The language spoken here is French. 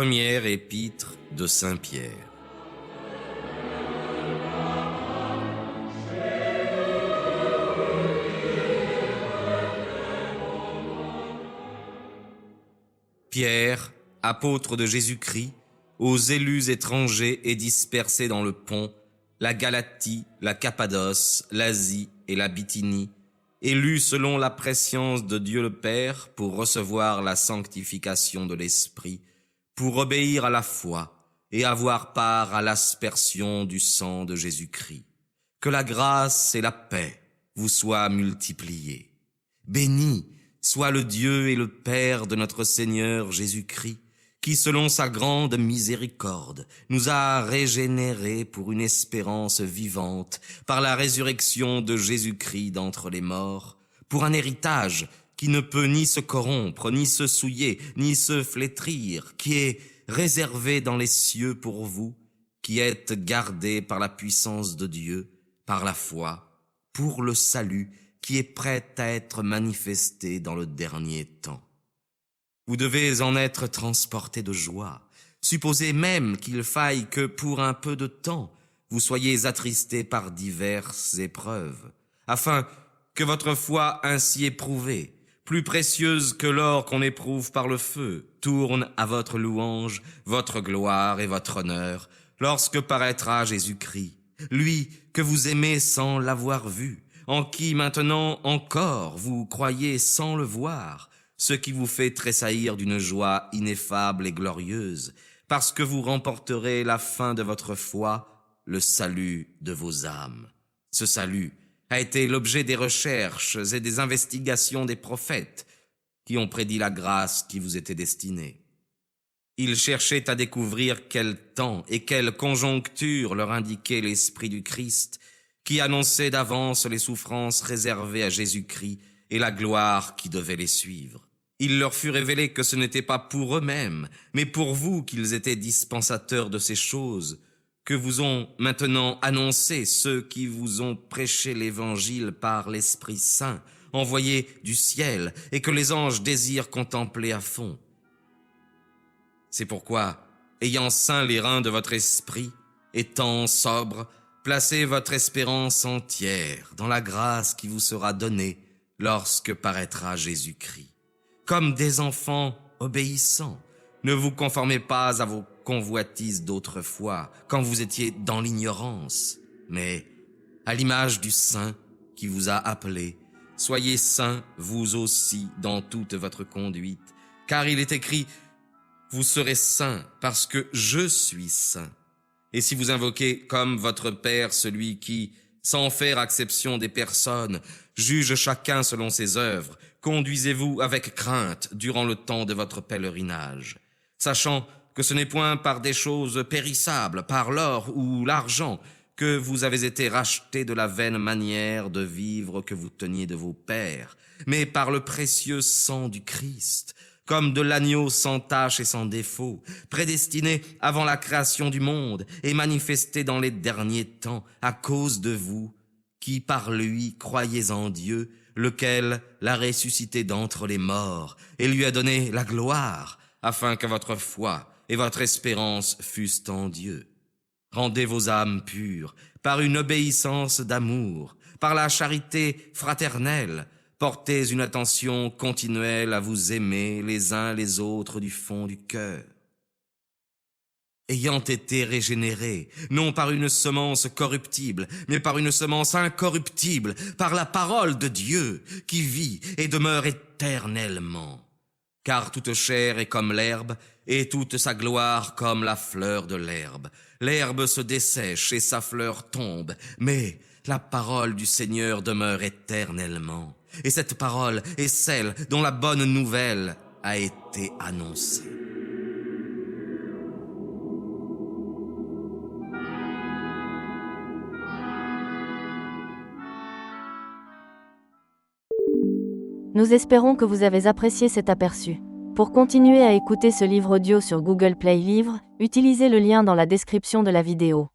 Première épître de Saint Pierre. Pierre, apôtre de Jésus-Christ, aux élus étrangers et dispersés dans le Pont, la Galatie, la Cappadoce, l'Asie et la Bithynie, élus selon la prescience de Dieu le Père pour recevoir la sanctification de l'Esprit, pour obéir à la foi et avoir part à l'aspersion du sang de Jésus-Christ. Que la grâce et la paix vous soient multipliées. Béni soit le Dieu et le Père de notre Seigneur Jésus-Christ, qui, selon sa grande miséricorde, nous a régénérés pour une espérance vivante par la résurrection de Jésus-Christ d'entre les morts, pour un héritage qui ne peut ni se corrompre, ni se souiller, ni se flétrir, qui est réservé dans les cieux pour vous, qui êtes gardés par la puissance de Dieu, par la foi, pour le salut qui est prêt à être manifesté dans le dernier temps. Vous devez en être transportés de joie. Supposez même qu'il faille que, pour un peu de temps, vous soyez attristés par diverses épreuves, afin que votre foi ainsi éprouvée, plus précieuse que l'or qu'on éprouve par le feu, tourne à votre louange, votre gloire et votre honneur, lorsque paraîtra Jésus-Christ, lui que vous aimez sans l'avoir vu, en qui maintenant encore vous croyez sans le voir, ce qui vous fait tressaillir d'une joie ineffable et glorieuse, parce que vous remporterez la fin de votre foi, le salut de vos âmes. Ce salut a été l'objet des recherches et des investigations des prophètes, qui ont prédit la grâce qui vous était destinée. Ils cherchaient à découvrir quel temps et quelle conjoncture leur indiquait l'Esprit du Christ, qui annonçait d'avance les souffrances réservées à Jésus-Christ et la gloire qui devait les suivre. Il leur fut révélé que ce n'était pas pour eux-mêmes, mais pour vous qu'ils étaient dispensateurs de ces choses, que vous ont maintenant annoncé ceux qui vous ont prêché l'Évangile par l'Esprit Saint, envoyé du ciel, et que les anges désirent contempler à fond. C'est pourquoi, ayant ceint les reins de votre esprit, étant sobre, placez votre espérance entière dans la grâce qui vous sera donnée lorsque paraîtra Jésus-Christ. Comme des enfants obéissants, ne vous conformez pas à vos convoitises d'autrefois, quand vous étiez dans l'ignorance, mais à l'image du Saint qui vous a appelé, soyez saints vous aussi dans toute votre conduite, car il est écrit « Vous serez saints parce que je suis saint ». Et si vous invoquez comme votre Père celui qui, sans faire acception des personnes, juge chacun selon ses œuvres, conduisez-vous avec crainte durant le temps de votre pèlerinage, sachant que ce n'est point par des choses périssables, par l'or ou l'argent, que vous avez été rachetés de la vaine manière de vivre que vous teniez de vos pères, mais par le précieux sang du Christ, comme de l'agneau sans tache et sans défaut, prédestiné avant la création du monde et manifesté dans les derniers temps à cause de vous, qui par lui croyez en Dieu, lequel l'a ressuscité d'entre les morts et lui a donné la gloire, afin que votre foi et votre espérance fussent en Dieu. Rendez vos âmes pures par une obéissance d'amour, par la charité fraternelle. Portez une attention continuelle à vous aimer les uns les autres du fond du cœur. Ayant été régénérés, non par une semence corruptible, mais par une semence incorruptible, par la parole de Dieu, qui vit et demeure éternellement. Car toute chair est comme l'herbe, et toute sa gloire comme la fleur de l'herbe. L'herbe se dessèche et sa fleur tombe, mais la parole du Seigneur demeure éternellement. Et cette parole est celle dont la bonne nouvelle a été annoncée. Nous espérons que vous avez apprécié cet aperçu. Pour continuer à écouter ce livre audio sur Google Play Livres, utilisez le lien dans la description de la vidéo.